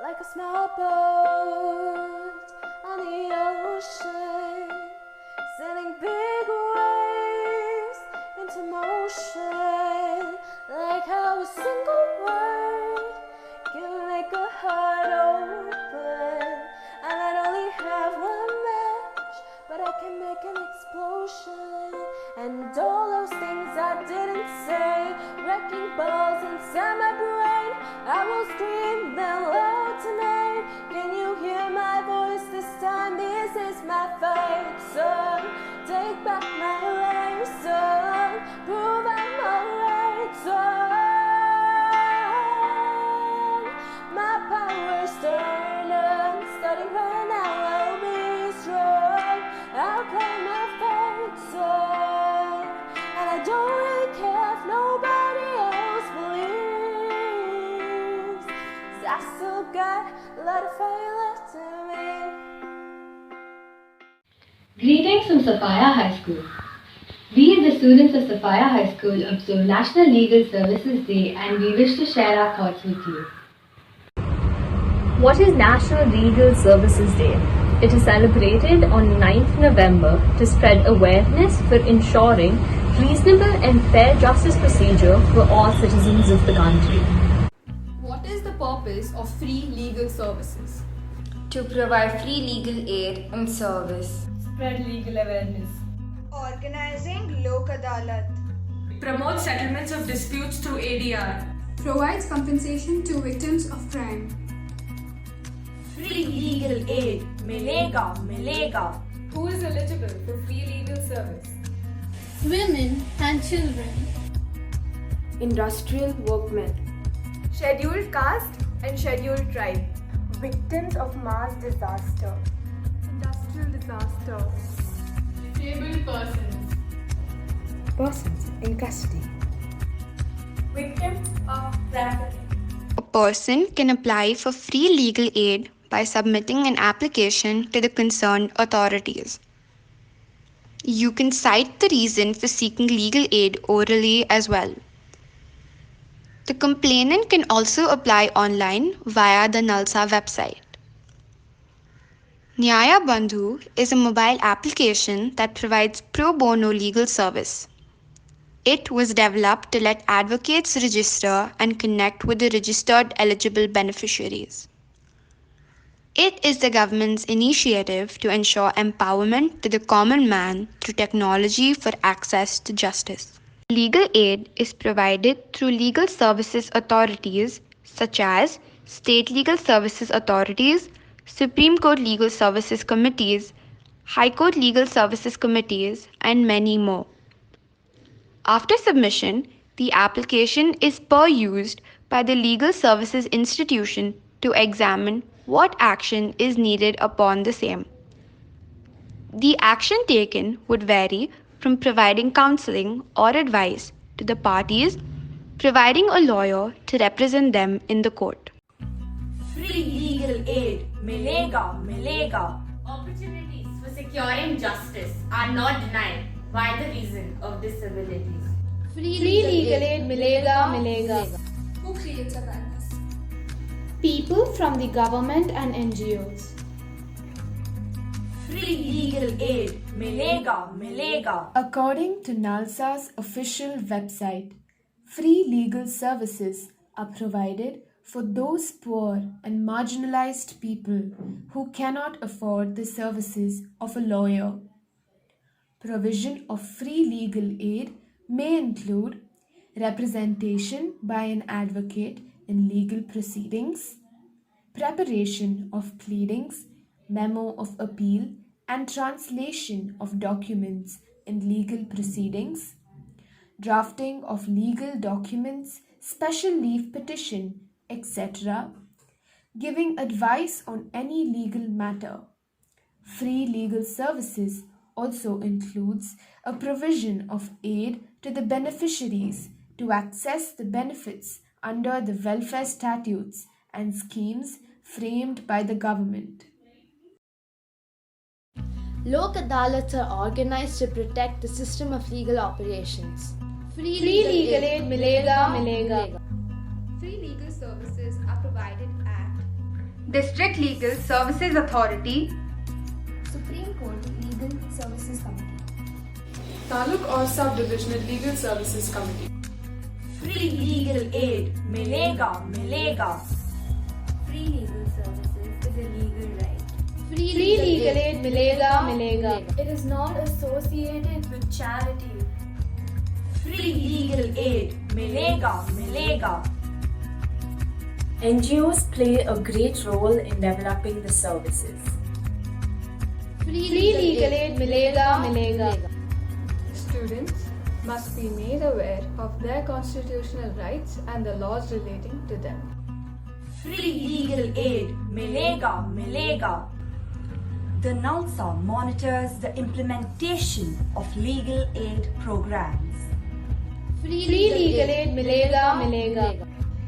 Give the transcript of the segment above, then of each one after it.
like a small boat on the ocean, sending big waves into motion, like how a single word can make a heart open. I might only have one match, but I can make an explosion. And all those things I didn't say, wrecking balls inside my brain, I will scream them loud tonight. Can you hear my voice this time? This is my fight song. Take back my life song. Prove I'm alright song. My power's turned on. Starting right now, I'll be strong. I'll play my fight song. And I don't really care if nobody else believes, 'cause I still got a lot of fire left in me. Greetings from Sophia High School. We, the students of Sophia High School, observe National Legal Services Day and we wish to share our thoughts with you. What is National Legal Services Day? It is celebrated on 9th November to spread awareness for ensuring reasonable and fair justice procedure for all citizens of the country. What is the purpose of free legal services? To provide free legal aid and service. Spread legal awareness. Organizing Lok Adalat. Promote settlements of disputes through ADR. Provides compensation to victims of crime. Free legal aid. Milega, milega. Who is eligible for free legal service? Women and children. Industrial workmen, Scheduled caste and scheduled tribe. victims of mass disaster, Industrial disaster. Disabled persons. persons in custody, Victims of trafficking. A person can apply for free legal aid by submitting an application to the concerned authorities. You can cite the reason for seeking legal aid orally as well. The complainant can also apply online via the NALSA website. Nyaya Bandhu is a mobile application that provides pro bono legal service. It was developed to let advocates register and connect with the registered eligible beneficiaries. It is the government's initiative to ensure empowerment to the common man through technology for access to justice. Legal aid is provided through legal services authorities such as state legal services authorities, Supreme Court legal services committees, High Court legal services committees, and many more. After submission, the application is perused by the legal services institution to examine what action is needed upon the same. The action taken would vary from providing counseling or advice to the parties, providing a lawyer to represent them in the court. Free legal aid. Milega, milega. Opportunities for securing justice are not denied by the reason of disabilities. Free legal aid. Milega, milega. Who creates awareness? People from the government and NGOs. Free legal aid. Milega, milega. According to NALSA's official website, free legal services are provided for those poor and marginalized people who cannot afford the services of a lawyer. Provision of free legal aid may include representation by an advocate in legal proceedings, preparation of pleadings, memo of appeal, and translation of documents in legal proceedings, drafting of legal documents, special leave petition, etc., giving advice on any legal matter. Free legal services also includes a provision of aid to the beneficiaries to access the benefits under the welfare statutes and schemes framed by the government. Lok Adalats are organized to protect the system of legal operations. Free legal aid. Milega, milega. Free legal services are provided at District Legal Services Authority, Supreme Court Legal Services Committee, Taluk or Sub-Divisional Legal Services Committee. Free legal aid, milega, milega. Free legal services is a legal right. Free legal aid milega milega. It is not associated with charity. Free legal aid, milega, milega. NGOs play a great role in developing the services. Free legal aid milega milega. Students must be made aware of their constitutional rights and the laws relating to them. Free legal aid, milega, milega. The NALSA monitors the implementation of legal aid programs. Free legal aid milega milega.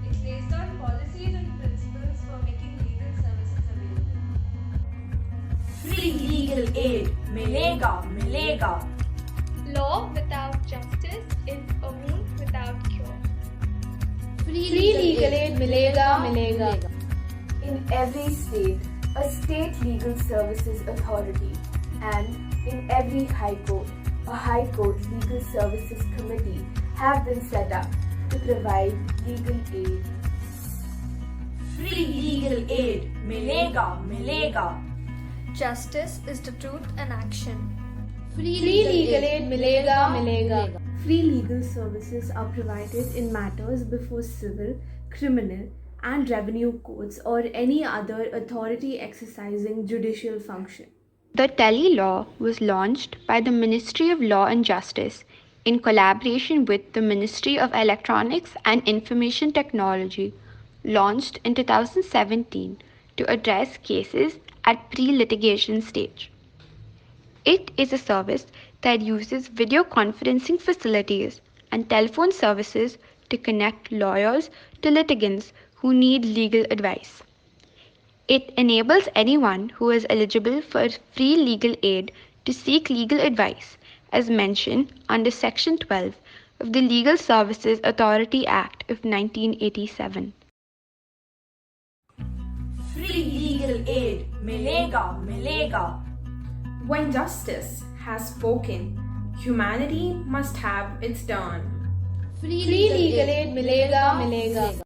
It's based on policies and principles for making legal services available. Free legal aid, milega, milega. Law without justice is a wound without cure. Free legal aid milega milega. In every state, a state legal services authority, and in every high court, a high court legal services committee have been set up to provide legal aid. Free legal aid, milega, milega. Justice is the truth and action. Free legal aid milega milega. Free legal services are provided in matters before civil, criminal, and revenue courts or any other authority exercising judicial function. The Tele Law was launched by the Ministry of Law and Justice in collaboration with the Ministry of Electronics and Information Technology, launched in 2017 to address cases at pre-litigation stage. It is a service that uses video conferencing facilities and telephone services to connect lawyers to litigants who need legal advice. It enables anyone who is eligible for free legal aid to seek legal advice, as mentioned under Section 12 of the Legal Services Authority Act of 1987. Free legal aid, milega, milega. When justice has spoken, humanity must have its turn. Free legal aid milega milega.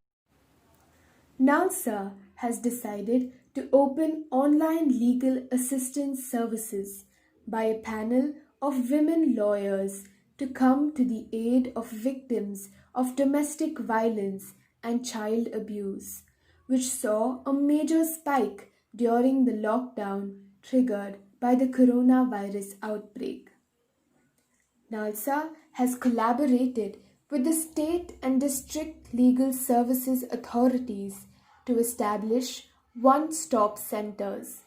NALSA has decided to open online legal assistance services by a panel of women lawyers to come to the aid of victims of domestic violence and child abuse, which saw a major spike during the lockdown triggered by the coronavirus outbreak. NALSA has collaborated with the state and district legal services authorities to establish one-stop centers.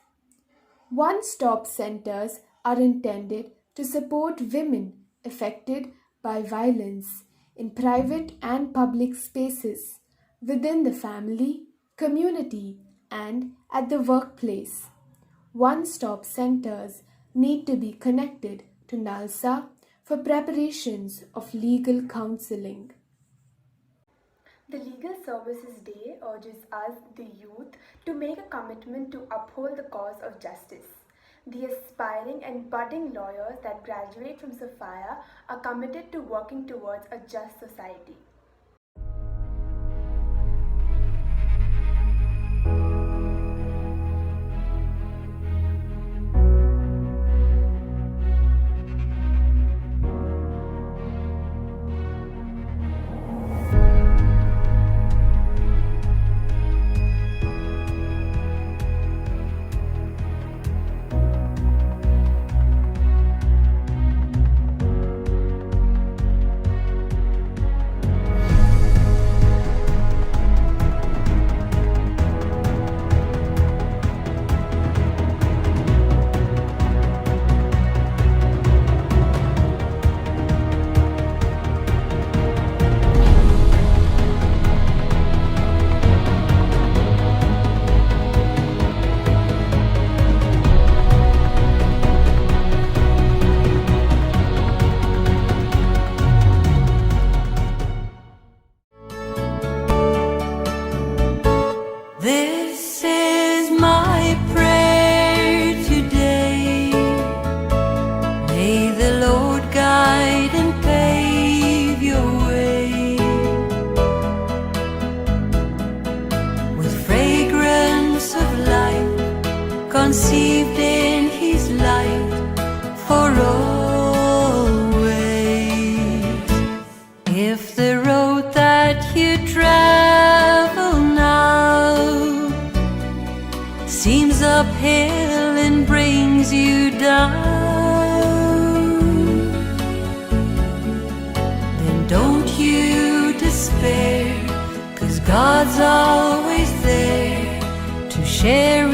One-stop centers are intended to support women affected by violence in private and public spaces, within the family, community, and at the workplace. One-stop centers need to be connected to NALSA for preparations of legal counseling. The Legal Services Day urges us, the youth, to make a commitment to uphold the cause of justice. The aspiring and budding lawyers that graduate from Sophia are committed to working towards a just society. conceived in His light for always. If the road that you travel now seems uphill and brings you down, then don't you despair, 'cause God's always there to share